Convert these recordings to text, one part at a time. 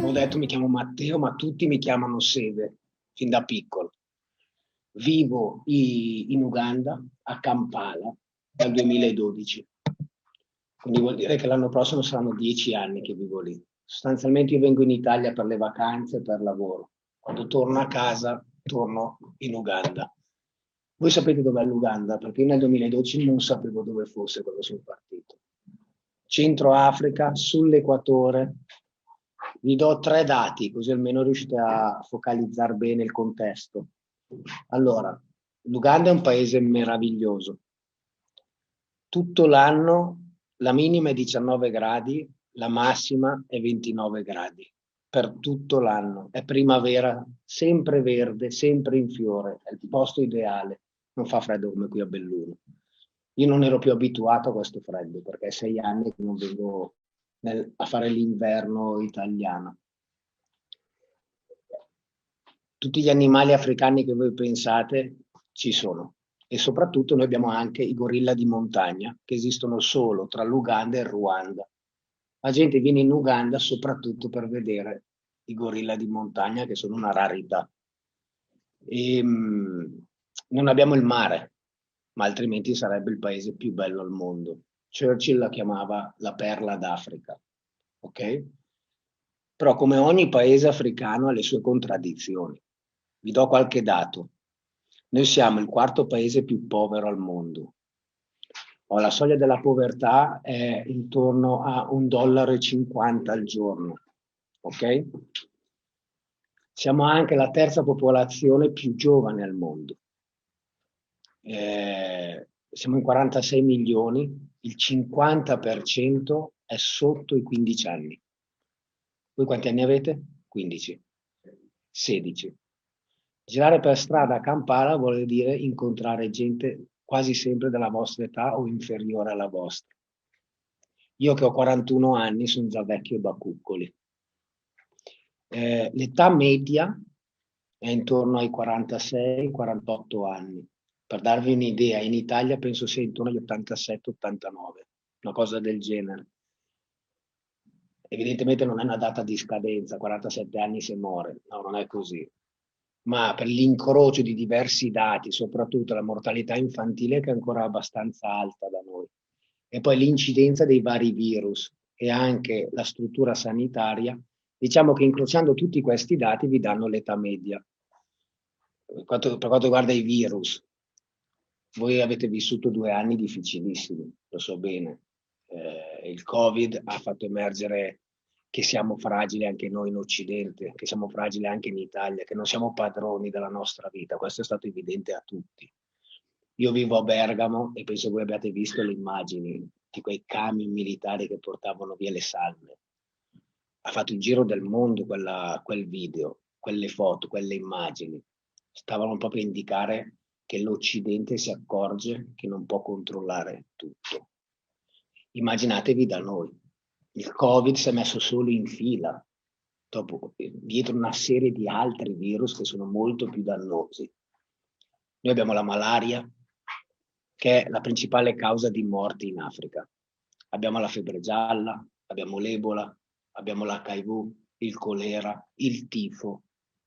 Ho detto mi chiamo Matteo, ma tutti mi chiamano Seve, fin da piccolo. Vivo in Uganda, a Kampala, dal 2012. Quindi vuol dire che l'anno prossimo saranno 10 anni che vivo lì. Sostanzialmente io vengo in Italia per le vacanze e per lavoro. Quando torno a casa, torno in Uganda. Voi sapete dov'è l'Uganda? Perché io nel 2012 non sapevo dove fosse quando sono partito. Centro Africa, sull'equatore. Vi do 3 dati, così almeno riuscite a focalizzare bene il contesto. Allora, l'Uganda è un paese meraviglioso. Tutto l'anno la minima è 19 gradi, la massima è 29 gradi. Per tutto l'anno. È primavera, sempre verde, sempre in fiore. È il posto ideale. Non fa freddo come qui a Belluno. Io non ero più abituato a questo freddo, perché è 6 anni che non vengo a fare l'inverno italiano. Tutti gli animali africani che voi pensate ci sono, e soprattutto noi abbiamo anche i gorilla di montagna che esistono solo tra l'Uganda e il Ruanda. La gente viene in Uganda soprattutto per vedere i gorilla di montagna, che sono una rarità. Non abbiamo il mare, ma altrimenti sarebbe il paese più bello al mondo. Churchill la chiamava la perla d'Africa, ok? Però come ogni paese africano ha le sue contraddizioni. Vi do qualche dato. Noi siamo il quarto paese più povero al mondo. La soglia della povertà è intorno a $1,50 al giorno. Ok? Siamo anche la terza popolazione più giovane al mondo. Siamo in 46 milioni, il 50% è sotto i 15 anni. Voi quanti anni avete? 15. 16. Girare per strada a Kampala vuol dire incontrare gente quasi sempre della vostra età o inferiore alla vostra. Io che ho 41 anni sono già vecchio e bacuccoli. L'età media è intorno ai 46-48 anni. Per darvi un'idea, in Italia penso sia intorno agli 87-89, una cosa del genere. Evidentemente non è una data di scadenza, 47 anni se muore, no, non è così. Ma per l'incrocio di diversi dati, soprattutto la mortalità infantile che è ancora abbastanza alta da noi, e poi l'incidenza dei vari virus e anche la struttura sanitaria, diciamo che incrociando tutti questi dati vi danno l'età media. Per quanto riguarda i virus, voi avete vissuto 2 anni difficilissimi, lo so bene. Il Covid ha fatto emergere che siamo fragili anche noi in Occidente, che siamo fragili anche in Italia, che non siamo padroni della nostra vita. Questo è stato evidente a tutti. Io vivo a Bergamo e penso voi abbiate visto le immagini di quei camion militari che portavano via le salme. Ha fatto il giro del mondo quel video, quelle foto, quelle immagini. Stavano proprio a indicare che l'Occidente si accorge che non può controllare tutto. Immaginatevi da noi. Il Covid si è messo solo in fila, dietro una serie di altri virus che sono molto più dannosi. Noi abbiamo la malaria, che è la principale causa di morti in Africa. Abbiamo la febbre gialla, abbiamo l'Ebola, abbiamo l'HIV, il colera, il tifo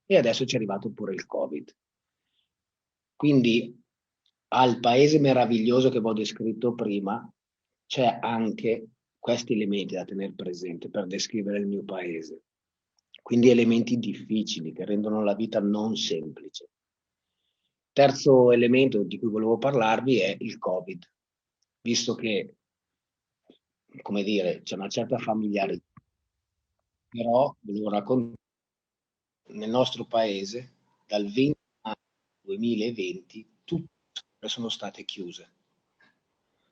e adesso ci è arrivato pure il Covid. Quindi al paese meraviglioso che vi ho descritto prima c'è anche questi elementi da tenere presente per descrivere il mio paese. Quindi elementi difficili che rendono la vita non semplice. Terzo elemento di cui volevo parlarvi è il Covid, visto che, come dire, c'è una certa familiarità, però volevo raccontare nel nostro paese dal 20 al 2020 tutte le scuole sono state chiuse.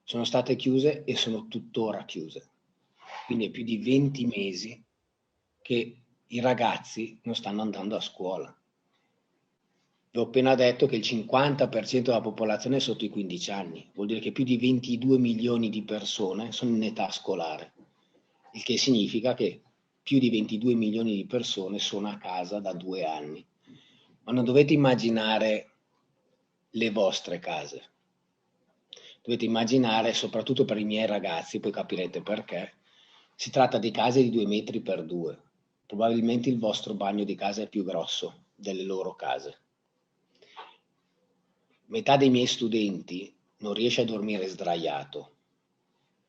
Sono state chiuse e sono tuttora chiuse. Quindi è più di 20 mesi che i ragazzi non stanno andando a scuola. Vi ho appena detto che il 50% della popolazione è sotto i 15 anni, vuol dire che più di 22 milioni di persone sono in età scolare, il che significa che più di 22 milioni di persone sono a casa da 2 anni. Ma non dovete immaginare le vostre case. Dovete immaginare, soprattutto per i miei ragazzi, poi capirete perché, si tratta di case di 2 metri per 2. Probabilmente il vostro bagno di casa è più grosso delle loro case. Metà dei miei studenti non riesce a dormire sdraiato.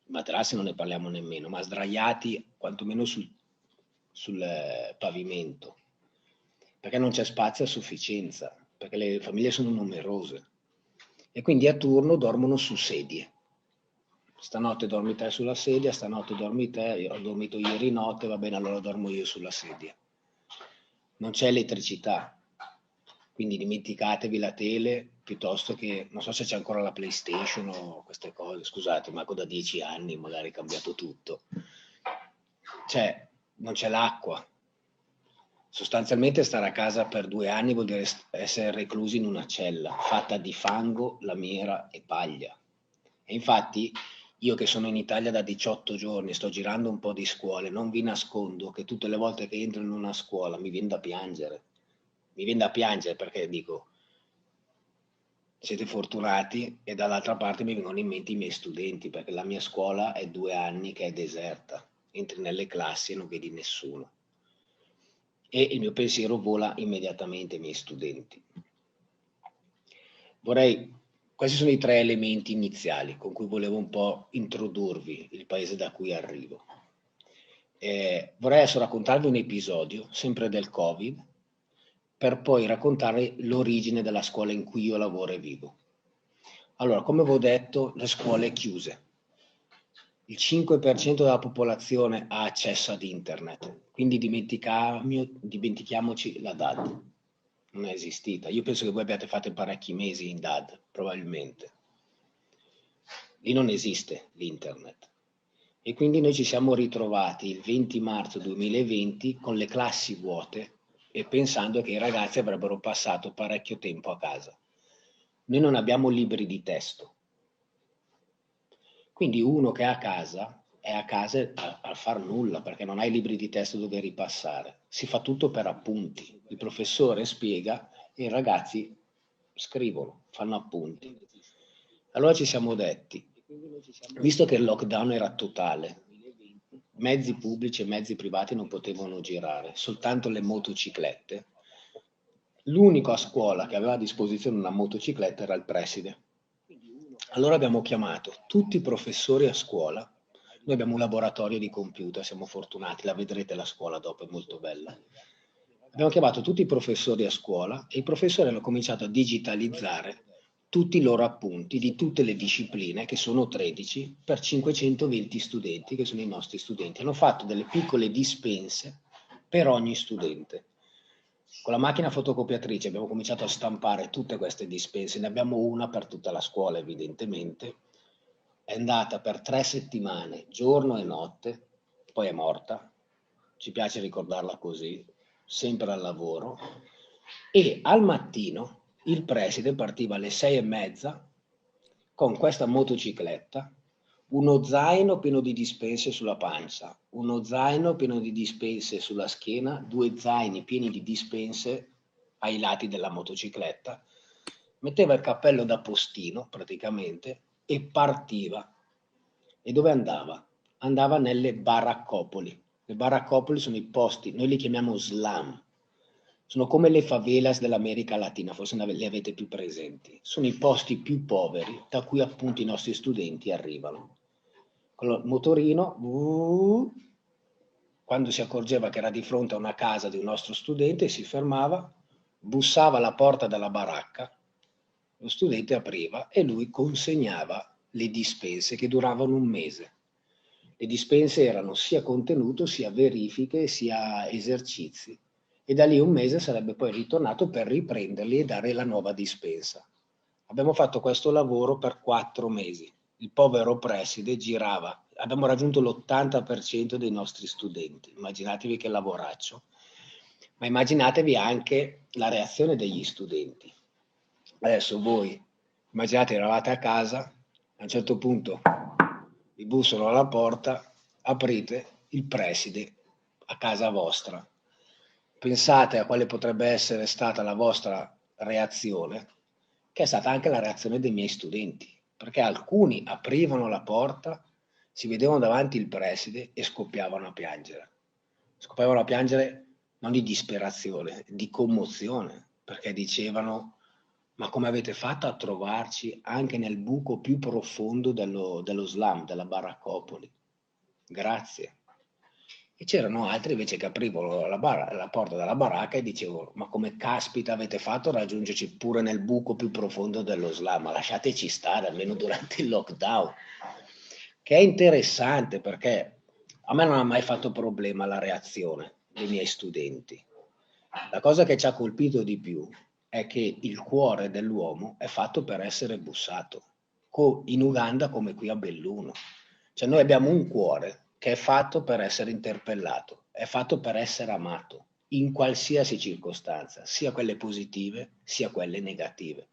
I materassi non ne parliamo nemmeno, ma sdraiati quantomeno sul pavimento, perché non c'è spazio a sufficienza, perché le famiglie sono numerose e quindi a turno dormono su sedie. Stanotte dormi te sulla sedia, stanotte dormi te, io ho dormito ieri notte, va bene, allora dormo io sulla sedia. Non c'è elettricità, quindi dimenticatevi la tele piuttosto che, non so se c'è ancora la PlayStation o queste cose, scusate, ma da 10 anni magari è cambiato tutto. Cioè, non c'è l'acqua. Sostanzialmente stare a casa per 2 anni vuol dire essere reclusi in una cella fatta di fango, lamiera e paglia. E infatti io che sono in Italia da 18 giorni, sto girando un po' di scuole, non vi nascondo che tutte le volte che entro in una scuola mi viene da piangere. Mi viene da piangere perché dico, siete fortunati e dall'altra parte mi vengono in mente i miei studenti perché la mia scuola è 2 anni che è deserta. Entri nelle classi e non vedi nessuno. E il mio pensiero vola immediatamente ai miei studenti. Questi sono i 3 elementi iniziali con cui volevo un po' introdurvi il paese da cui arrivo. Vorrei adesso raccontarvi un episodio, sempre del Covid, per poi raccontare l'origine della scuola in cui io lavoro e vivo. Allora, come avevo detto, le scuole chiuse. Il 5% della popolazione ha accesso ad internet, quindi dimentichiamoci la DAD. Non è esistita. Io penso che voi abbiate fatto parecchi mesi in DAD, probabilmente. Lì non esiste l'internet. E quindi noi ci siamo ritrovati il 20 marzo 2020 con le classi vuote e pensando che i ragazzi avrebbero passato parecchio tempo a casa. Noi non abbiamo libri di testo. Quindi uno che è a casa a far nulla perché non hai libri di testo dove ripassare. Si fa tutto per appunti. Il professore spiega e i ragazzi scrivono, fanno appunti. Allora ci siamo detti, visto che il lockdown era totale, mezzi pubblici e mezzi privati non potevano girare, soltanto le motociclette, l'unico a scuola che aveva a disposizione una motocicletta era il preside. Allora abbiamo chiamato tutti i professori a scuola. Noi abbiamo un laboratorio di computer, siamo fortunati, la vedrete la scuola dopo, è molto bella. Abbiamo chiamato tutti i professori a scuola e i professori hanno cominciato a digitalizzare tutti i loro appunti di tutte le discipline, che sono 13, per 520 studenti, che sono i nostri studenti. Hanno fatto delle piccole dispense per ogni studente. Con la macchina fotocopiatrice abbiamo cominciato a stampare tutte queste dispense, ne abbiamo una per tutta la scuola evidentemente, è andata per 3 settimane, giorno e notte, poi è morta, ci piace ricordarla così, sempre al lavoro, e al mattino il preside partiva alle 6:30 con questa motocicletta, uno zaino pieno di dispense sulla pancia, uno zaino pieno di dispense sulla schiena, 2 zaini pieni di dispense ai lati della motocicletta, metteva il cappello da postino praticamente e partiva. E dove andava? Andava nelle baraccopoli. Le baraccopoli sono i posti, noi li chiamiamo slam, sono come le favelas dell'America Latina, forse le avete più presenti. Sono i posti più poveri da cui appunto i nostri studenti arrivano. Con il motorino, quando si accorgeva che era di fronte a una casa di un nostro studente, si fermava, bussava alla porta della baracca, lo studente apriva e lui consegnava le dispense che duravano un mese. Le dispense erano sia contenuto, sia verifiche, sia esercizi. E da lì un mese sarebbe poi ritornato per riprenderli e dare la nuova dispensa. Abbiamo fatto questo lavoro per 4 mesi. Il povero preside girava, abbiamo raggiunto l'80% dei nostri studenti. Immaginatevi che lavoraccio. Ma immaginatevi anche la reazione degli studenti. Adesso voi immaginate eravate a casa, a un certo punto vi bussano alla porta, aprite il preside a casa vostra. Pensate a quale potrebbe essere stata la vostra reazione, che è stata anche la reazione dei miei studenti. perché alcuni aprivano la porta, si vedevano davanti il preside e scoppiavano a piangere. Scoppiavano a piangere non di disperazione, di commozione, perché dicevano: ma come avete fatto a trovarci anche nel buco più profondo dello slam, della baraccopoli? Grazie. E c'erano altri invece che aprivano la porta della baracca e dicevano: ma come caspita avete fatto a raggiungerci pure nel buco più profondo dello slam? Ma lasciateci stare almeno durante il lockdown. Che è interessante perché a me non ha mai fatto problema la reazione dei miei studenti. La cosa che ci ha colpito di più è che il cuore dell'uomo è fatto per essere bussato, in Uganda come qui a Belluno. Cioè noi abbiamo un cuore che è fatto per essere interpellato, è fatto per essere amato, in qualsiasi circostanza, sia quelle positive sia quelle negative.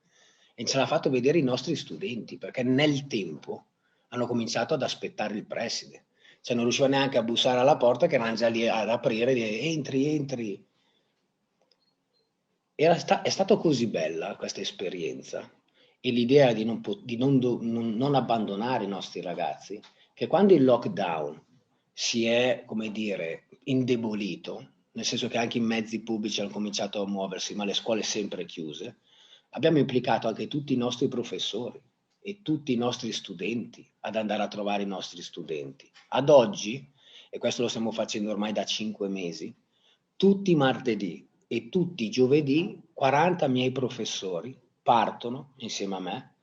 E ce l'ha fatto vedere i nostri studenti, perché nel tempo hanno cominciato ad aspettare il preside. Cioè non riuscivano neanche a bussare alla porta, che erano già lì ad aprire e dire: entri, entri. È stata così bella questa esperienza e l'idea di non abbandonare i nostri ragazzi, che quando il lockdown si è, come dire, indebolito, nel senso che anche i mezzi pubblici hanno cominciato a muoversi, ma le scuole sempre chiuse, abbiamo implicato anche tutti i nostri professori e tutti i nostri studenti ad andare a trovare i nostri studenti. Ad oggi, e questo lo stiamo facendo ormai da 5 mesi, tutti i martedì e tutti i giovedì 40 miei professori partono insieme a me,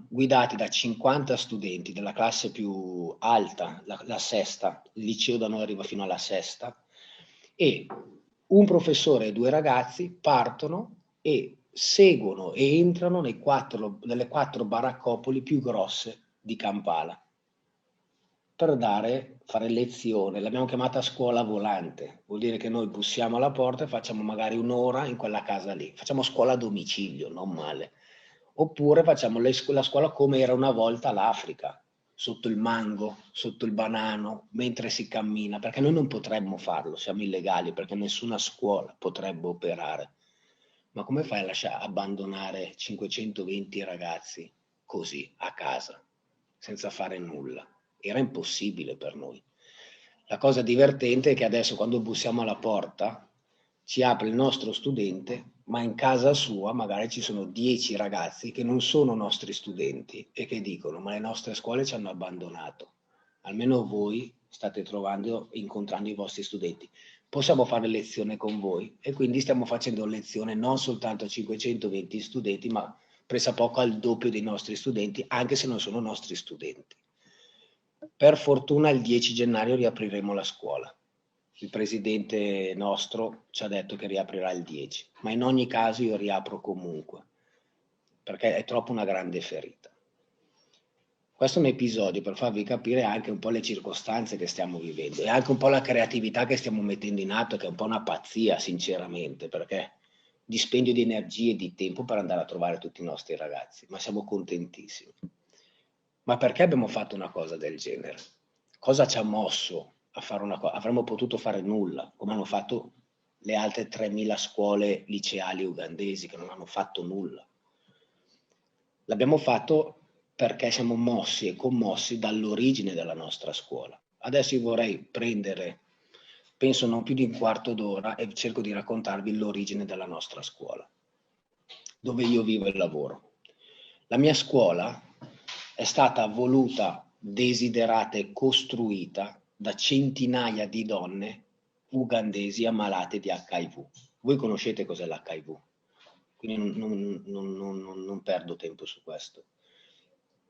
guidati da 50 studenti della classe più alta, la sesta, il liceo da noi arriva fino alla sesta, e un professore e due ragazzi partono e seguono e entrano nelle 4 baraccopoli più grosse di Kampala per fare lezione. L'abbiamo chiamata scuola volante, vuol dire che noi bussiamo alla porta e facciamo magari un'ora in quella casa lì, facciamo scuola a domicilio, non male. Oppure facciamo la scuola come era una volta l'Africa, sotto il mango, sotto il banano, mentre si cammina, perché noi non potremmo farlo, siamo illegali, perché nessuna scuola potrebbe operare. Ma come fai a abbandonare 520 ragazzi così, a casa, senza fare nulla? Era impossibile per noi. La cosa divertente è che adesso quando bussiamo alla porta ci apre il nostro studente, ma in casa sua magari ci sono 10 ragazzi che non sono nostri studenti e che dicono: ma le nostre scuole ci hanno abbandonato, almeno voi state incontrando i vostri studenti, possiamo fare lezione con voi? E quindi stiamo facendo lezione non soltanto a 520 studenti, ma pressappoco al doppio dei nostri studenti, anche se non sono nostri studenti. Per fortuna il 10 gennaio riapriremo la scuola. Il presidente nostro ci ha detto che riaprirà il 10, ma in ogni caso io riapro comunque, perché è troppo una grande ferita. Questo è un episodio per farvi capire anche un po' le circostanze che stiamo vivendo e anche un po' la creatività che stiamo mettendo in atto, che è un po' una pazzia, sinceramente, perché dispendio di energie e di tempo per andare a trovare tutti i nostri ragazzi, ma siamo contentissimi. Ma perché abbiamo fatto una cosa del genere? Cosa ci ha mosso a fare una cosa? Avremmo potuto fare nulla, come hanno fatto le altre 3.000 scuole liceali ugandesi che non hanno fatto nulla. L'abbiamo fatto perché siamo mossi e commossi dall'origine della nostra scuola. Adesso io vorrei prendere, penso non più di un quarto d'ora, e cerco di raccontarvi l'origine della nostra scuola, dove io vivo e lavoro. La mia scuola è stata voluta, desiderata e costruita da centinaia di donne ugandesi ammalate di HIV. Voi conoscete cos'è l'HIV? Quindi non perdo tempo su questo.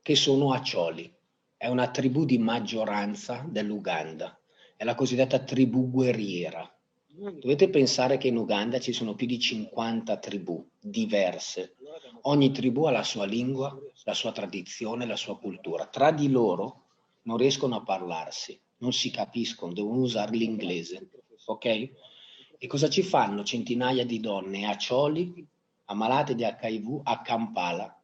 Che sono Acholi, è una tribù di maggioranza dell'Uganda, è la cosiddetta tribù guerriera. Dovete pensare che in Uganda ci sono più di 50 tribù diverse. Ogni tribù ha la sua lingua, la sua tradizione, la sua cultura. Tra di loro non riescono a parlarsi, non si capiscono, devono usare l'inglese, ok? E cosa ci fanno centinaia di donne Acholi ammalate di HIV a Kampala,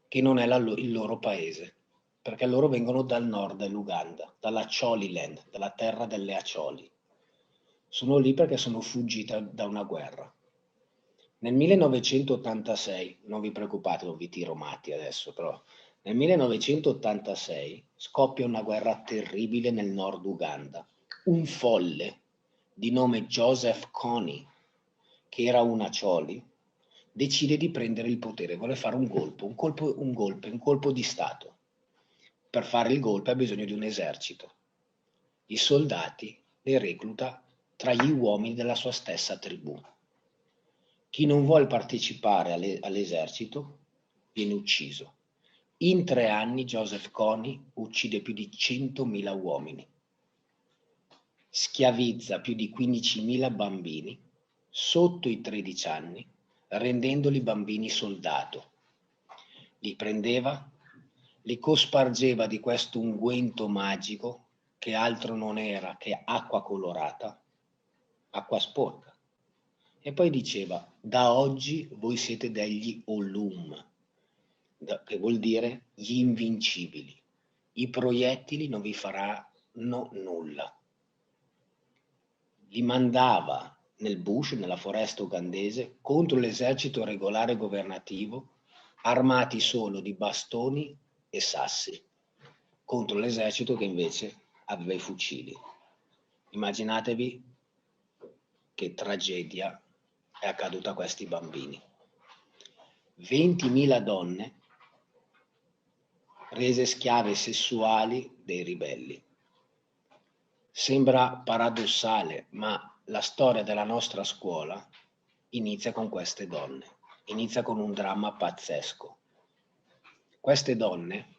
che non è il loro paese, perché loro vengono dal nord dell'Uganda, dalla Choliland, dalla terra delle Acholi. Sono lì perché sono fuggita da una guerra. Nel 1986, non vi preoccupate, non vi tiro matti adesso, però Nel 1986 scoppia una guerra terribile nel nord Uganda. Un folle di nome Joseph Kony, che era un Acholi, decide di prendere il potere, vuole fare un colpo di Stato. Per fare il golpe ha bisogno di un esercito. I soldati li recluta tra gli uomini della sua stessa tribù. Chi non vuole partecipare all'esercito viene ucciso. In 3 anni Joseph Kony uccide più di 100.000 uomini, schiavizza più di 15.000 bambini sotto i 13 anni, rendendoli bambini soldato. Li prendeva, li cospargeva di questo unguento magico che altro non era che acqua colorata, acqua sporca. E poi diceva: da oggi voi siete degli Olum, che vuol dire gli invincibili. I proiettili non vi faranno nulla. Li mandava nel bush, nella foresta ugandese, contro l'esercito regolare governativo, armati solo di bastoni e sassi, contro l'esercito che invece aveva i fucili. Immaginatevi che tragedia è accaduta a questi bambini. 20.000 donne rese schiave sessuali dei ribelli. Sembra paradossale, ma la storia della nostra scuola inizia con queste donne, inizia con un dramma pazzesco. Queste donne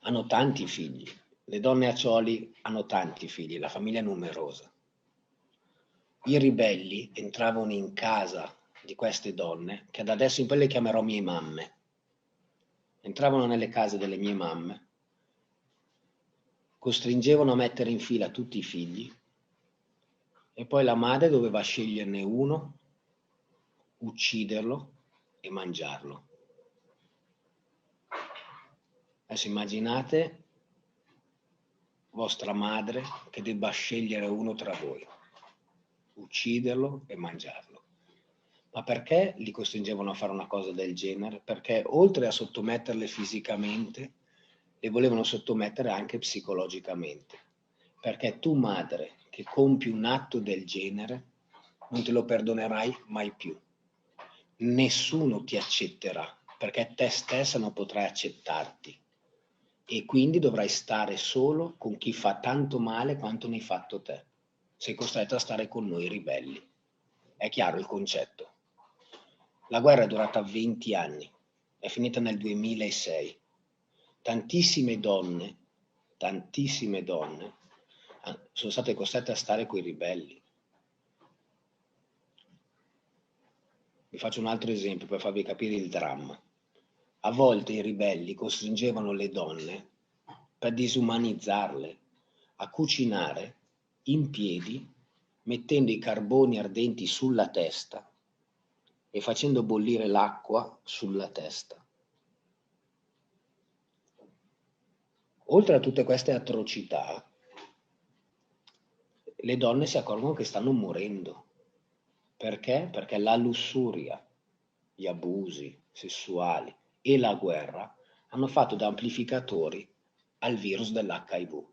hanno tanti figli, le donne Acholi hanno tanti figli, la famiglia è numerosa. I ribelli entravano in casa di queste donne, che da adesso in poi le chiamerò mie mamme. Entravano nelle case delle mie mamme, costringevano a mettere in fila tutti i figli e poi la madre doveva sceglierne uno, ucciderlo e mangiarlo. Adesso immaginate vostra madre che debba scegliere uno tra voi, ucciderlo e mangiarlo. Ma perché li costringevano a fare una cosa del genere? Perché oltre a sottometterle fisicamente, le volevano sottomettere anche psicologicamente. Perché tu, madre, che compi un atto del genere, non te lo perdonerai mai più. Nessuno ti accetterà, perché te stessa non potrai accettarti. E quindi dovrai stare solo con chi fa tanto male quanto ne hai fatto te. Sei costretto a stare con noi ribelli. È chiaro il concetto? La guerra è durata 20 anni, è finita nel 2006. Tantissime donne sono state costrette a stare coi ribelli. Vi faccio un altro esempio per farvi capire il dramma. A volte i ribelli costringevano le donne, per disumanizzarle, a cucinare in piedi, mettendo i carboni ardenti sulla testa e facendo bollire l'acqua sulla testa. Oltre a tutte queste atrocità, le donne si accorgono che stanno morendo. Perché? Perché la lussuria, gli abusi sessuali e la guerra hanno fatto da amplificatori al virus dell'HIV.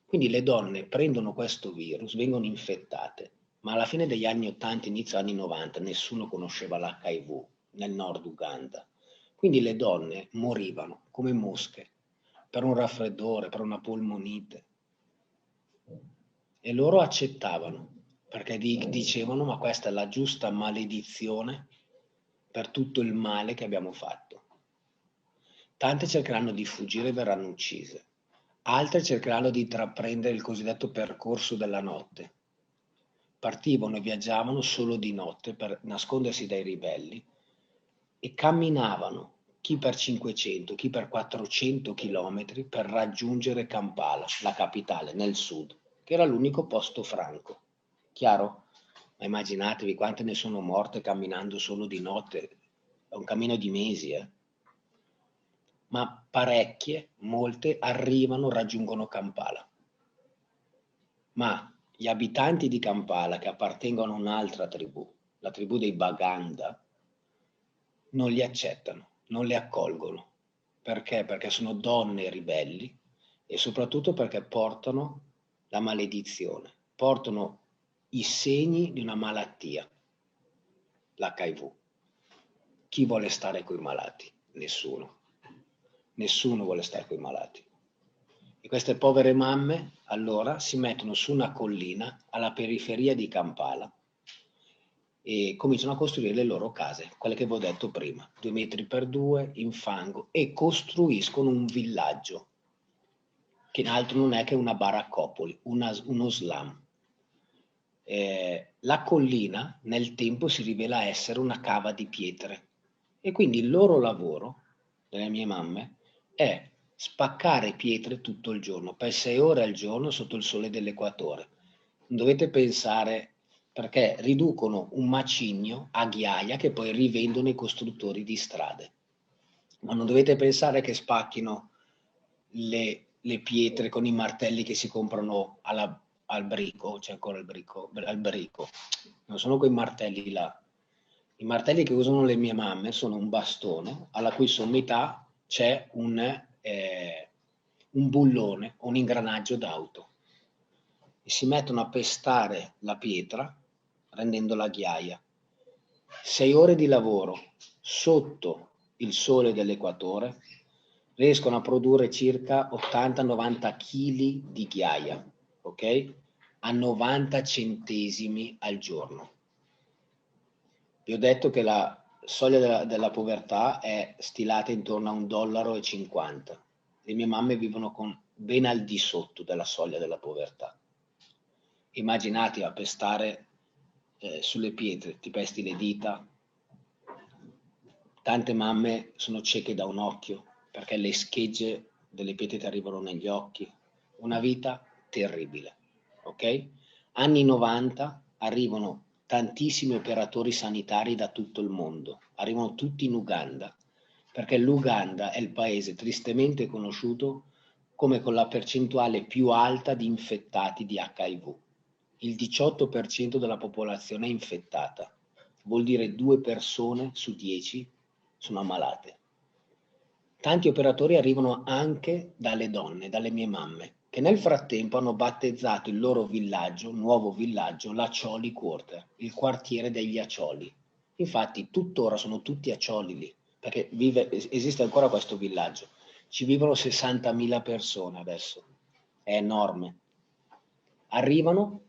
Quindi le donne prendono questo virus, vengono infettate, ma alla fine degli anni 80, inizio anni 90, nessuno conosceva l'HIV nel nord Uganda. Quindi le donne morivano come mosche per un raffreddore, per una polmonite. E loro accettavano, perché dicevano: ma questa è la giusta maledizione per tutto il male che abbiamo fatto. Tante cercheranno di fuggire e verranno uccise. Altre cercheranno di intraprendere il cosiddetto percorso della notte. Partivano e viaggiavano solo di notte per nascondersi dai ribelli e camminavano, chi per 500, chi per 400 chilometri, per raggiungere Kampala, la capitale, nel sud, che era l'unico posto franco. Chiaro? Ma immaginatevi quante ne sono morte camminando solo di notte. È un cammino di mesi, Ma parecchie, molte, arrivano, raggiungono Kampala. Ma gli abitanti di Kampala, che appartengono a un'altra tribù, la tribù dei Baganda, non li accettano, non li accolgono. Perché? Perché sono donne ribelli e soprattutto perché portano la maledizione, portano i segni di una malattia, l'HIV. Chi vuole stare coi malati? Nessuno. Nessuno vuole stare coi malati. E queste povere mamme allora si mettono su una collina alla periferia di Kampala e cominciano a costruire le loro case, quelle che vi ho detto prima, 2 metri per 2, in fango, e costruiscono un villaggio, che altro non è che una baraccopoli, uno slam. La collina nel tempo si rivela essere una cava di pietre e quindi il loro lavoro, delle mie mamme, è spaccare pietre tutto il giorno, per 6 ore al giorno sotto il sole dell'equatore. Non dovete pensare, perché riducono un macigno a ghiaia che poi rivendono i costruttori di strade. Ma non dovete pensare che spacchino le pietre con i martelli che si comprano al brico, c'è ancora il brico, al brico. Non sono quei martelli là. I martelli che usano le mie mamme sono un bastone alla cui sommità c'è un bullone o un ingranaggio d'auto e si mettono a pestare la pietra rendendola ghiaia. 6 ore di lavoro sotto il sole dell'equatore riescono a produrre circa 80-90 kg di ghiaia, ok? A 90 centesimi al giorno. Vi ho detto che la soglia della povertà è stilata intorno a $1,50. Le mie mamme vivono con ben al di sotto della soglia della povertà. Immaginate a pestare sulle pietre, ti pesti le dita. Tante mamme sono cieche da un occhio perché le schegge delle pietre ti arrivano negli occhi. Una vita terribile, ok? Anni 90 arrivano tantissimi operatori sanitari da tutto il mondo, arrivano tutti in Uganda, perché l'Uganda è il paese tristemente conosciuto come con la percentuale più alta di infettati di HIV. Il 18% della popolazione è infettata, vuol dire 2 persone su 10 sono ammalate. Tanti operatori arrivano anche dalle donne, dalle mie mamme, che nel frattempo hanno battezzato il loro villaggio, nuovo villaggio, l'Acioli Quarter, il quartiere degli Acioli. Infatti tuttora sono tutti Acioli lì, perché esiste ancora questo villaggio. Ci vivono 60.000 persone adesso, è enorme. Arrivano,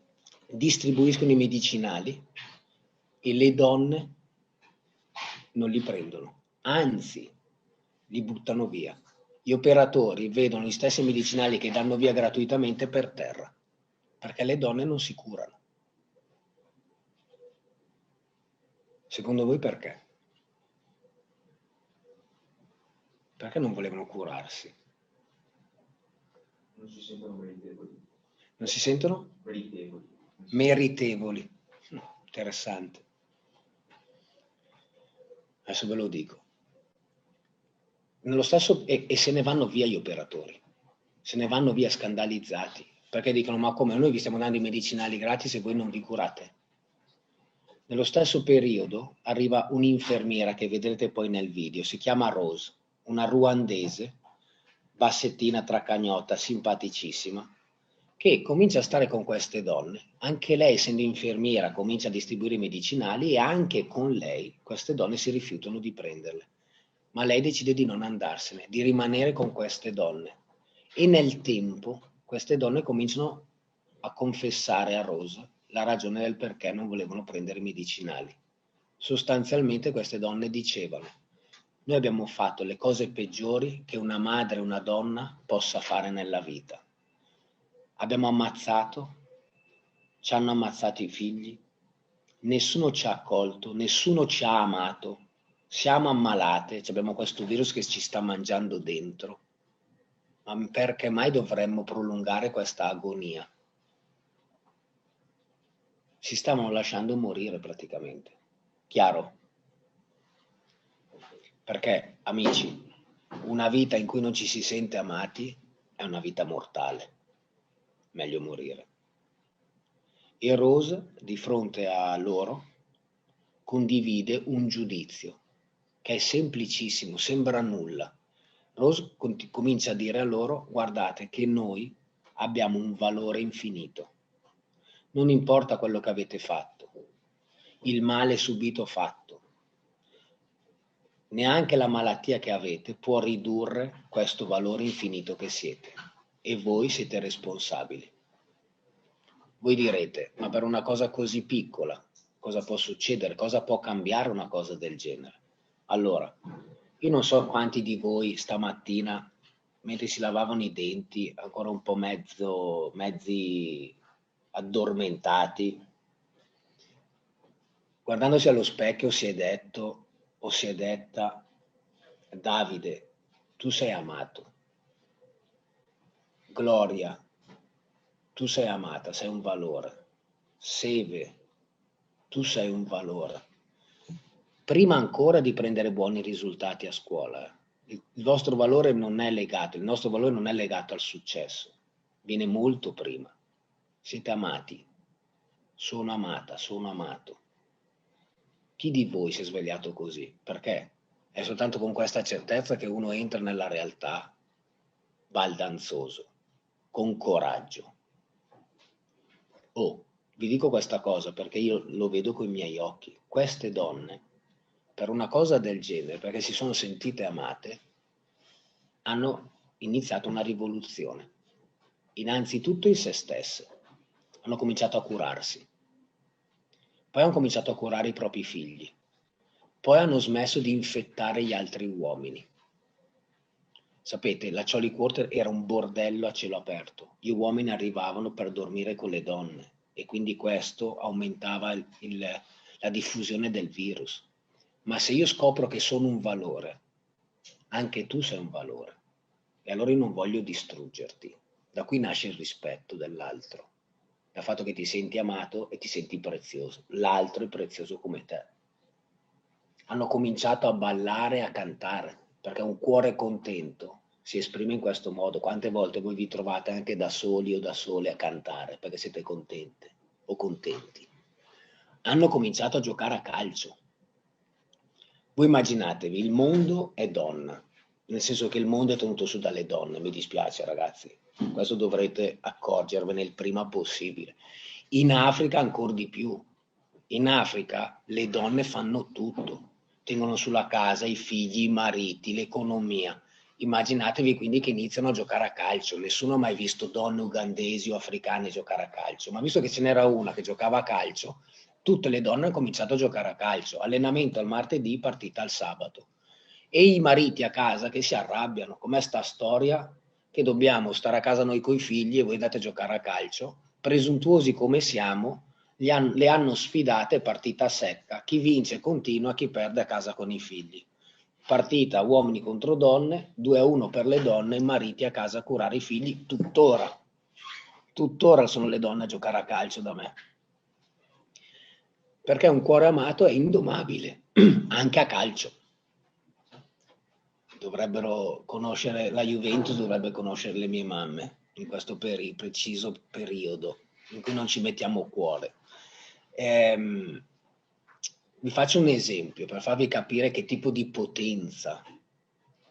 distribuiscono i medicinali e le donne non li prendono, anzi li buttano via. Gli operatori vedono gli stessi medicinali che danno via gratuitamente per terra, perché le donne non si curano. Secondo voi perché? Perché non volevano curarsi? Non si sentono meritevoli. Non si sentono? Meritevoli. Meritevoli. Interessante. Adesso ve lo dico. Nello stesso, e se ne vanno via gli operatori, se ne vanno via scandalizzati, perché dicono: ma come, noi vi stiamo dando i medicinali gratis e voi non vi curate? Nello stesso periodo arriva un'infermiera che vedrete poi nel video, si chiama Rose, una ruandese, bassettina, tracagnotta, simpaticissima, che comincia a stare con queste donne. Anche lei, essendo infermiera, comincia a distribuire i medicinali e anche con lei queste donne si rifiutano di prenderle. Ma lei decide di non andarsene, di rimanere con queste donne. E nel tempo queste donne cominciano a confessare a Rose la ragione del perché non volevano prendere i medicinali. Sostanzialmente queste donne dicevano: noi abbiamo fatto le cose peggiori che una madre e una donna possa fare nella vita. Abbiamo ammazzato, ci hanno ammazzato i figli, nessuno ci ha accolto, nessuno ci ha amato, siamo ammalate, abbiamo questo virus che ci sta mangiando dentro. Ma perché mai dovremmo prolungare questa agonia? Si stavano lasciando morire praticamente. Chiaro? Perché, amici, una vita in cui non ci si sente amati è una vita mortale. Meglio morire. E Rose, di fronte a loro, condivide un giudizio che è semplicissimo, sembra nulla, Rose comincia a dire a loro: guardate che noi abbiamo un valore infinito. Non importa quello che avete fatto, il male subito fatto, neanche la malattia che avete può ridurre questo valore infinito che siete, e voi siete responsabili. Voi direte: ma per una cosa così piccola, cosa può succedere? Cosa può cambiare una cosa del genere? Allora, io non so quanti di voi stamattina, mentre si lavavano i denti, ancora un po' mezzi addormentati, guardandosi allo specchio si è detto o si è detta: Davide, tu sei amato. Gloria, tu sei amata, sei un valore. Seve, tu sei un valore. Prima ancora di prendere buoni risultati a scuola, il vostro valore non è legato, il nostro valore non è legato al successo, viene molto prima. Siete amati, sono amata, sono amato. Chi di voi si è svegliato così? Perché è soltanto con questa certezza che uno entra nella realtà baldanzoso, con coraggio. Oh, vi dico questa cosa perché io lo vedo con i miei occhi. Queste donne, per una cosa del genere, perché si sono sentite amate, hanno iniziato una rivoluzione. Innanzitutto in se stesse. Hanno cominciato a curarsi. Poi hanno cominciato a curare i propri figli. Poi hanno smesso di infettare gli altri uomini. Sapete, la Jolly Quarter era un bordello a cielo aperto. Gli uomini arrivavano per dormire con le donne e quindi questo aumentava la diffusione del virus. Ma se io scopro che sono un valore, anche tu sei un valore. E allora io non voglio distruggerti. Da qui nasce il rispetto dell'altro, dal fatto che ti senti amato e ti senti prezioso. L'altro è prezioso come te. Hanno cominciato a ballare e a cantare, perché un cuore contento si esprime in questo modo. Quante volte voi vi trovate anche da soli o da sole a cantare perché siete contente o contenti? Hanno cominciato a giocare a calcio. Voi immaginatevi, il mondo è donna, nel senso che il mondo è tenuto su dalle donne, mi dispiace ragazzi, questo dovrete accorgervene il prima possibile. In Africa ancora di più, in Africa le donne fanno tutto, tengono sulla casa i figli, i mariti, l'economia. Immaginatevi quindi che iniziano a giocare a calcio, nessuno ha mai visto donne ugandesi o africane giocare a calcio, ma visto che ce n'era una che giocava a calcio, tutte le donne hanno cominciato a giocare a calcio, allenamento al martedì, partita al sabato. E i mariti a casa che si arrabbiano, com'è sta storia che dobbiamo stare a casa noi coi figli e voi andate a giocare a calcio? Presuntuosi come siamo, le hanno sfidate partita secca, chi vince continua, chi perde a casa con i figli. Partita uomini contro donne, 2-1 per le donne, mariti a casa a curare i figli, tuttora sono le donne a giocare a calcio da me. Perché un cuore amato è indomabile, anche a calcio. Dovrebbero conoscere la Juventus, dovrebbe conoscere le mie mamme in questo preciso periodo in cui non ci mettiamo cuore. Vi faccio un esempio per farvi capire che tipo di potenza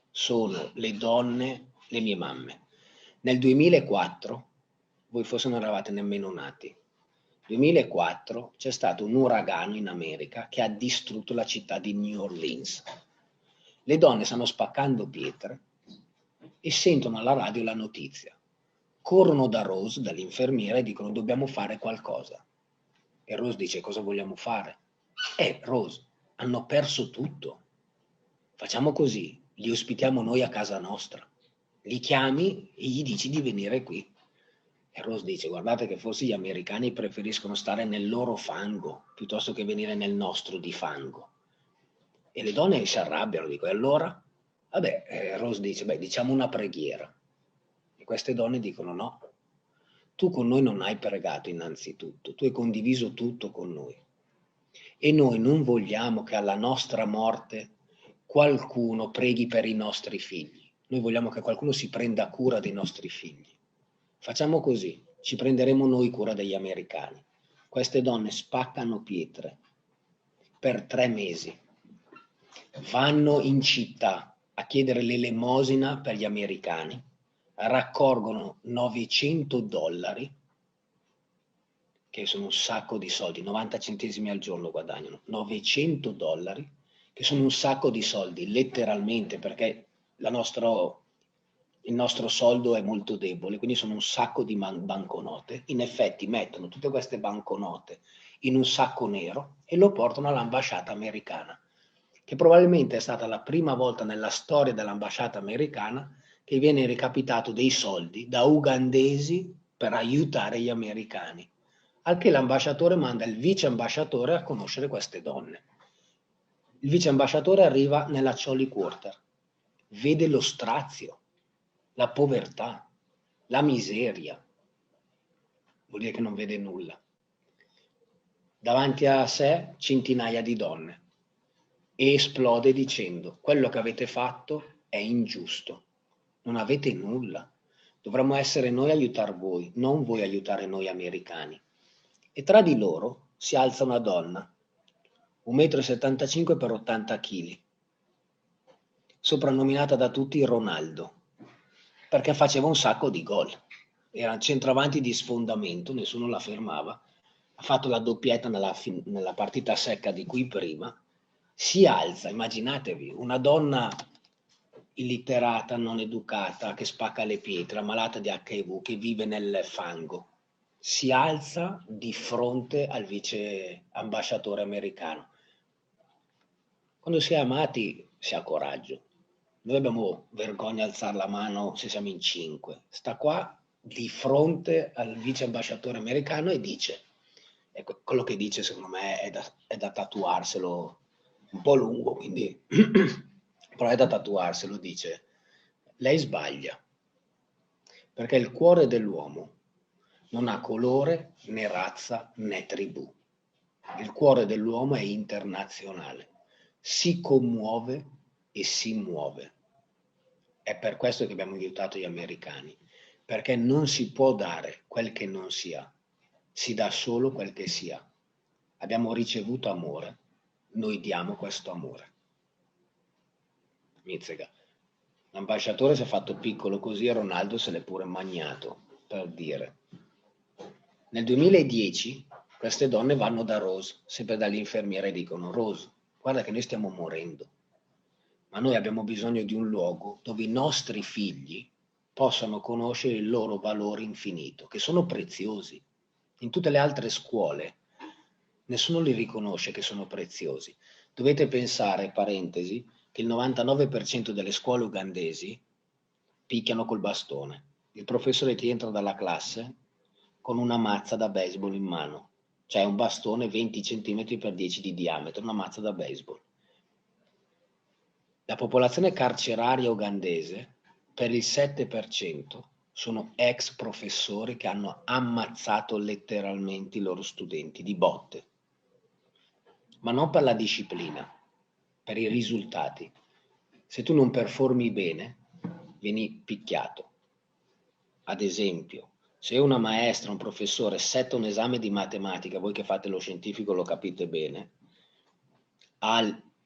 sono le donne, le mie mamme. Nel 2004, voi forse non eravate nemmeno nati, 2004 c'è stato un uragano in America che ha distrutto la città di New Orleans. Le donne stanno spaccando pietre e sentono alla radio la notizia. Corrono da Rose, dall'infermiera, e dicono: dobbiamo fare qualcosa. E Rose dice: cosa vogliamo fare? Rose, hanno perso tutto. Facciamo così, li ospitiamo noi a casa nostra. Li chiami e gli dici di venire qui. E Rose dice: guardate che forse gli americani preferiscono stare nel loro fango piuttosto che venire nel nostro di fango. E le donne si arrabbiano, dico: e allora? Vabbè, Rose dice: beh, diciamo una preghiera. E queste donne dicono: no, tu con noi non hai pregato innanzitutto, tu hai condiviso tutto con noi. E noi non vogliamo che alla nostra morte qualcuno preghi per i nostri figli. Noi vogliamo che qualcuno si prenda cura dei nostri figli. Facciamo così, ci prenderemo noi cura degli americani. Queste donne spaccano pietre per 3 mesi. Vanno in città a chiedere l'elemosina per gli americani, raccolgono $900, che sono un sacco di soldi, 90 centesimi al giorno guadagnano, $900, che sono un sacco di soldi, letteralmente, perché il nostro soldo è molto debole, quindi sono un sacco di banconote. In effetti mettono tutte queste banconote in un sacco nero e lo portano all'ambasciata americana, che probabilmente è stata la prima volta nella storia dell'ambasciata americana che viene recapitato dei soldi da ugandesi per aiutare gli americani. Al che l'ambasciatore manda il vice ambasciatore a conoscere queste donne. Il vice ambasciatore arriva nella Jolly Quarter, vede lo strazio, la povertà, la miseria. Vuol dire che non vede nulla. Davanti a sé centinaia di donne e esplode dicendo: quello che avete fatto è ingiusto, non avete nulla, dovremmo essere noi a aiutare voi, non voi aiutare noi americani. E tra di loro si alza una donna, 1,75 m per 80 kg, soprannominata da tutti Ronaldo, perché faceva un sacco di gol. Era centravanti di sfondamento, nessuno la fermava. Ha fatto la doppietta nella partita secca di cui prima. Si alza, immaginatevi, una donna illiterata, non educata, che spacca le pietre, malata di HIV, che vive nel fango. Si alza di fronte al vice ambasciatore americano. Quando si è amati si ha coraggio. Noi abbiamo vergogna a alzare la mano se siamo in 5. Sta qua di fronte al vice ambasciatore americano e dice, ecco, quello che dice secondo me è da tatuarselo, un po' lungo, quindi, però è da tatuarselo, dice: lei sbaglia, perché il cuore dell'uomo non ha colore né razza né tribù. Il cuore dell'uomo è internazionale, si commuove e si muove. È per questo che abbiamo aiutato gli americani, perché non si può dare quel che non si ha, si dà solo quel che si ha. Abbiamo ricevuto amore, noi diamo questo amore. Mizzega. L'ambasciatore si è fatto piccolo così e Ronaldo se l'è pure magnato, per dire. Nel 2010 queste donne vanno da Rose, sempre dall'infermiera, e dicono: Rose, guarda che noi stiamo morendo, ma noi abbiamo bisogno di un luogo dove i nostri figli possano conoscere il loro valore infinito, che sono preziosi. In tutte le altre scuole nessuno li riconosce che sono preziosi. Dovete pensare, parentesi, che il 99% delle scuole ugandesi picchiano col bastone. Il professore ti entra dalla classe con una mazza da baseball in mano, cioè un bastone 20 cm per 10 di diametro, una mazza da baseball. La popolazione carceraria ugandese, per il 7%, sono ex professori che hanno ammazzato letteralmente i loro studenti di botte, ma non per la disciplina, per i risultati. Se tu non performi bene, vieni picchiato. Ad esempio, se una maestra, un professore setta un esame di matematica, voi che fate lo scientifico lo capite bene,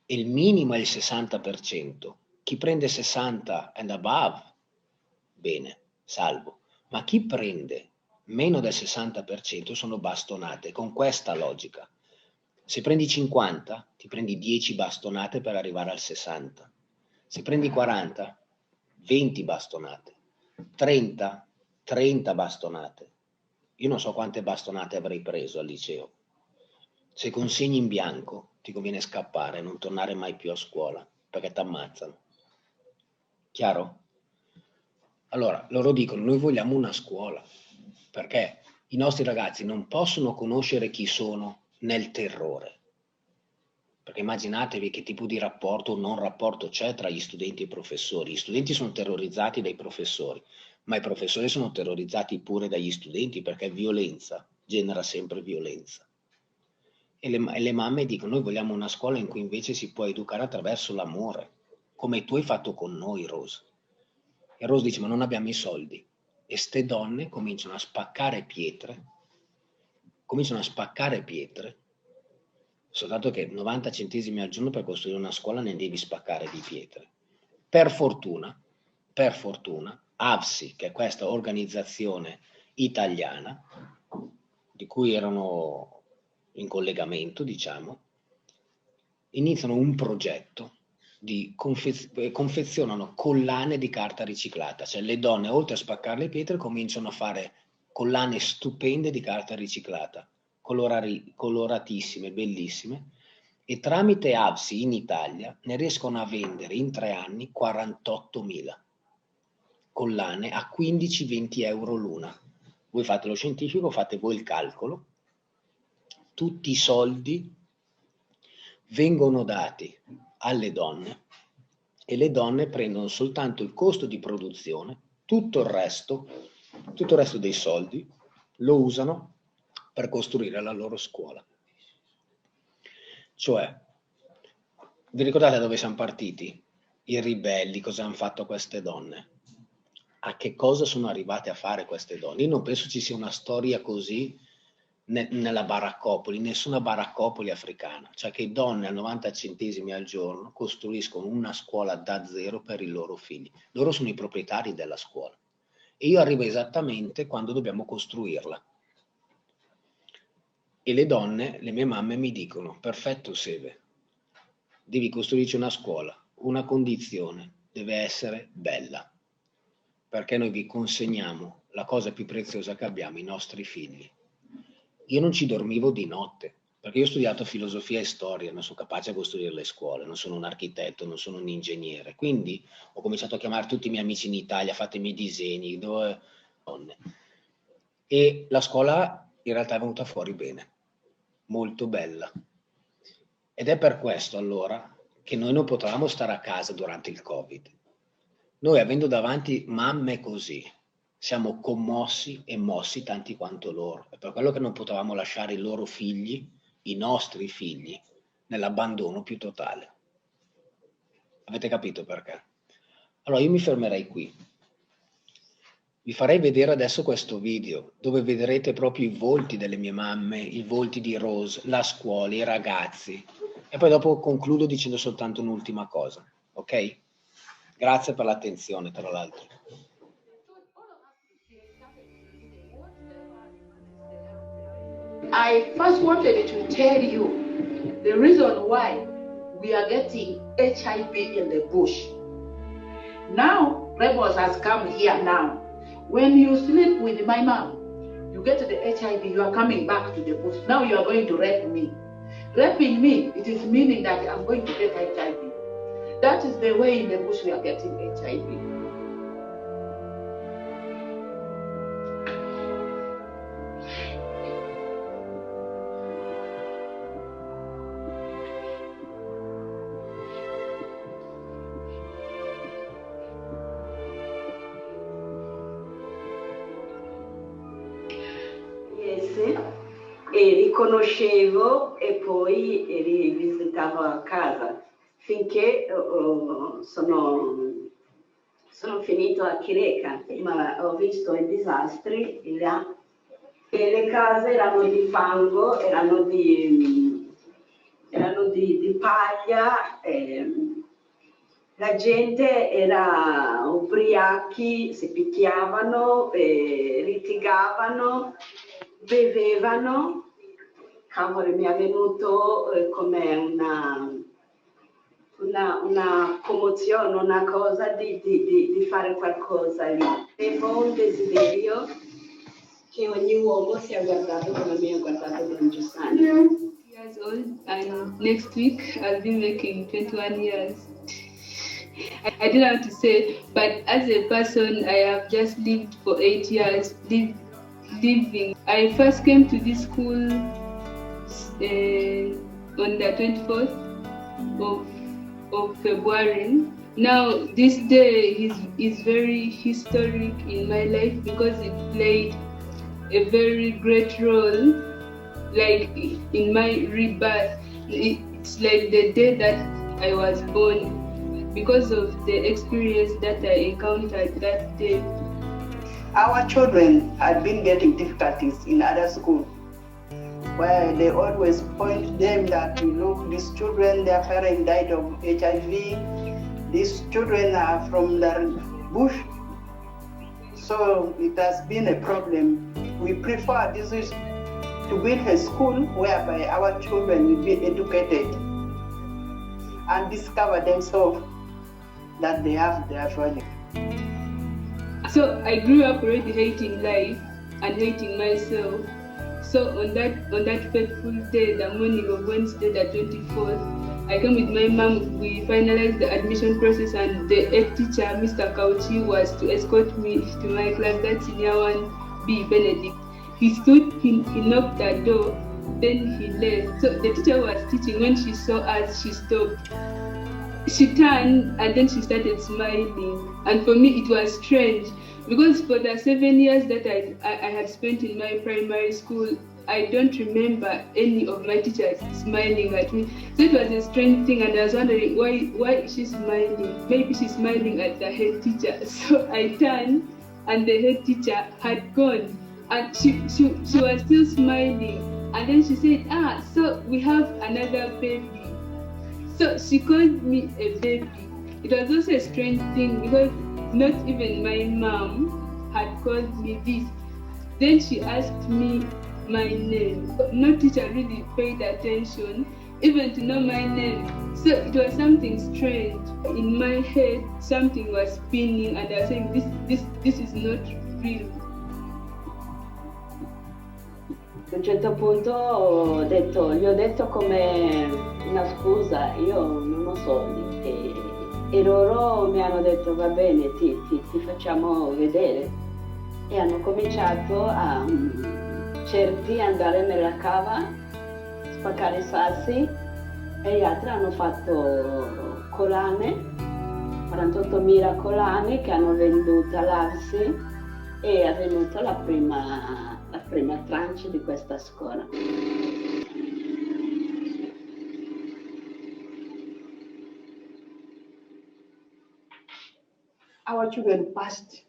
il minimo è il 60%. Chi prende 60 and above, bene, salvo. Ma chi prende meno del 60% sono bastonate, con questa logica. Se prendi 50, ti prendi 10 bastonate per arrivare al 60. Se prendi 40, 20 bastonate. 30 bastonate. Io non so quante bastonate avrei preso al liceo. Se consegni in bianco, ti conviene scappare e non tornare mai più a scuola, perché ti ammazzano. Chiaro? Allora, loro dicono: noi vogliamo una scuola, perché i nostri ragazzi non possono conoscere chi sono nel terrore. Perché immaginatevi che tipo di rapporto o non rapporto c'è tra gli studenti e i professori. Gli studenti sono terrorizzati dai professori, ma i professori sono terrorizzati pure dagli studenti, perché violenza genera sempre violenza. E le mamme dicono: noi vogliamo una scuola in cui invece si può educare attraverso l'amore, come tu hai fatto con noi, Rose. E Rose dice: ma non abbiamo i soldi. E ste donne cominciano a spaccare pietre, soltanto che 90 centesimi al giorno per costruire una scuola ne devi spaccare di pietre. Per fortuna, AVSI, che è questa organizzazione italiana, di cui erano in collegamento, diciamo, iniziano un progetto di confezionano collane di carta riciclata, cioè le donne oltre a spaccare le pietre cominciano a fare collane stupende di carta riciclata, coloratissime, bellissime, e tramite AVSI in Italia ne riescono a vendere in 3 anni 48.000 collane a 15-20 euro l'una. Voi fate lo scientifico, fate voi il calcolo, tutti i soldi vengono dati alle donne e le donne prendono soltanto il costo di produzione, tutto il resto dei soldi lo usano per costruire la loro scuola. Cioè, vi ricordate dove siamo partiti? I ribelli, cosa hanno fatto a queste donne? A che cosa sono arrivate a fare queste donne? Io non penso ci sia una storia così nella baraccopoli, nessuna baraccopoli africana, cioè che donne a 90 centesimi al giorno costruiscono una scuola da zero per i loro figli. Loro sono i proprietari della scuola e io arrivo esattamente quando dobbiamo costruirla. E le donne, le mie mamme mi dicono: perfetto Seve, devi costruirci una scuola, una condizione, deve essere bella, perché noi vi consegniamo la cosa più preziosa che abbiamo, i nostri figli. Io non ci dormivo di notte, perché io ho studiato filosofia e storia, non sono capace a costruire le scuole, non sono un architetto, non sono un ingegnere, quindi ho cominciato a chiamare tutti i miei amici in Italia, fatemi i disegni, donne. E la scuola in realtà è venuta fuori bene, molto bella. Ed è per questo allora che noi non potevamo stare a casa durante il Covid. Noi, avendo davanti mamme così, siamo commossi e mossi tanti quanto loro. È per quello che non potevamo lasciare i loro figli, i nostri figli, nell'abbandono più totale. Avete capito perché? Allora io mi fermerei qui. Vi farei vedere adesso questo video, dove vedrete proprio i volti delle mie mamme, i volti di Rose, la scuola, i ragazzi. E poi dopo concludo dicendo soltanto un'ultima cosa, ok? Grazie per l'attenzione, tra l'altro. I first wanted to tell you the reason why we are getting HIV in the bush. Now, rebels has come here now. When you sleep with my mom, you get the HIV, you are coming back to the bush. Now you are going to rape me. Raping me, it is meaning that I'm going to get HIV. That is the way in the bush we are getting HIV. E riconoscevo e poi rivisitavo a casa finché sono finito a Chireka, ma ho visto i disastri là e le case erano di fango, erano di paglia, la gente era ubriachi, si picchiavano, litigavano, bevevano. Cavolo, mi è venuto come una commozione, una cosa di fare qualcosa lì. Avevo un desiderio che ogni uomo sia guardato come mi ha guardato Don Giussani. Years old, and next week I'll be making 21 years. I didn't have to say, but as a person, I have just lived for 8 years, living. I first came to this school on the 24th of February. Now, this day is very historic in my life because it played a very great role, like in my rebirth. It's like the day that I was born because of the experience that I encountered that day. Our children had been getting difficulties in other schools, where they always point them that, look, these children, their parents died of HIV, These children are from the bush, so it has been a problem. We prefer this is to build a school whereby our children will be educated and discover themselves that they have their value. So I grew up already hating life and hating myself. So on that fateful day, the morning of Wednesday, the 24th, I came with my mom. We finalized the admission process, and the head teacher, Mr. Kauchi, was to escort me to my class. That's in year 1B, Benedict. He stood, he knocked the door, then he left. So the teacher was teaching. When she saw us, she stopped. She turned and then she started smiling. And for me, it was strange because for the 7 years that I had spent in my primary school, I don't remember any of my teachers smiling at me. So it was a strange thing, and I was wondering why is she smiling? Maybe she's smiling at the head teacher. So I turned and the head teacher had gone. And she was still smiling. And then she said, so we have another baby. So she called me a baby. It was also a strange thing because not even my mom had called me this. Then she asked me my name. No teacher really paid attention, even to know my name. So it was something strange. In my head, something was spinning, and I was saying, this is not real. A un certo punto gli ho detto come una scusa, io non lo so, e loro mi hanno detto va bene, ti facciamo vedere, e hanno cominciato a certi andare nella cava, spaccare i sassi, e gli altri hanno fatto collane, 48.000 collane che hanno venduto all'Arsi, e è venuta la prima tranche di questa scuola. Our children passed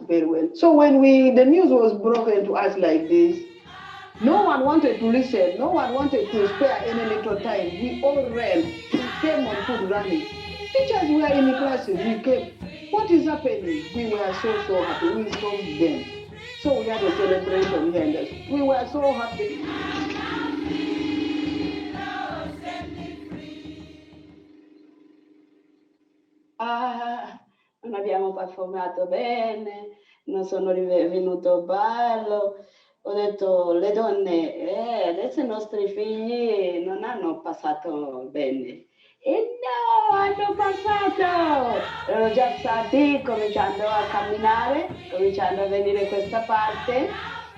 very well. So when the news was broken to us like this, no one wanted to listen, no one wanted to spare any little time. We all ran, we came on foot running. Teachers were in the classes, we came. What is happening? We were so happy, we saw them. So we had a celebration here in the school. We were so happy. Non abbiamo performato bene, non sono venuto ballo. Ho detto, le donne, adesso i nostri figli non hanno passato bene. E no, hanno passato! Erano già stati cominciando a camminare, cominciando a venire questa parte,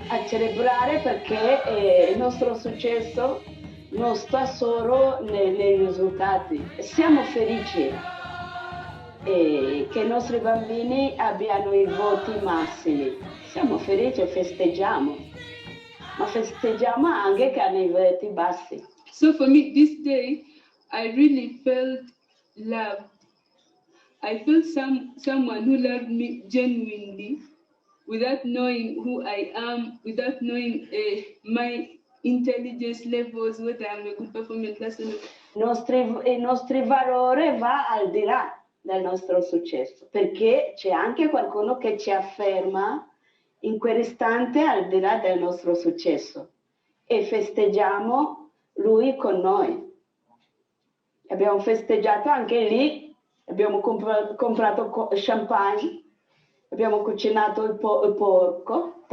a celebrare, perché il nostro successo non sta solo nei risultati. Siamo felici che i nostri bambini abbiano i voti massimi. Siamo felici e festeggiamo, ma festeggiamo anche che hanno i voti bassi. So for me, this day, I really felt loved. I felt someone who loved me genuinely, without knowing who I am, without knowing my intelligence levels, whether I'm a good performer in class or not. Il nostro valore va al di là del nostro successo, perché c'è anche qualcuno che ci afferma in quell'istante al di là del nostro successo, e festeggiamo lui con noi. Abbiamo festeggiato anche lì, abbiamo comprato champagne, abbiamo cucinato il porco.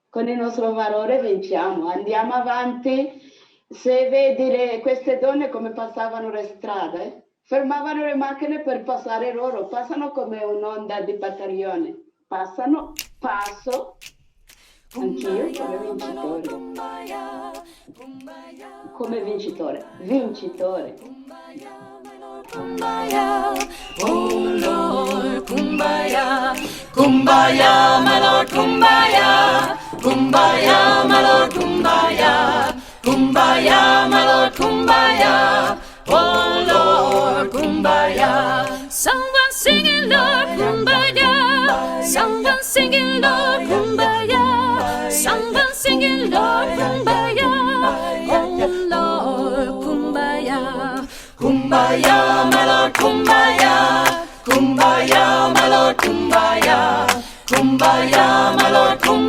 Con il nostro valore vinciamo, andiamo avanti. Se vedi queste donne come passavano le strade, fermavano le macchine per passare loro, passano come un'onda di battaglione, passo, anch'io come vincitore. Kumbaya, oh Lord, kumbaya, kumbaya, my Lord, kumbaya, kumbaya, my Lord, kumbaya, kumbaya, my Lord, kumbaya, oh Lord, kumbaya. Someone singing, Lord, kumbaya. Someone singing, Lord, kumbaya. Someone singing, Lord, kumbaya. Oh Lord, kumbaya. Kumbaya. kumbaya, my Lord, kumbaya, kumbaya, my Lord, kumbaya.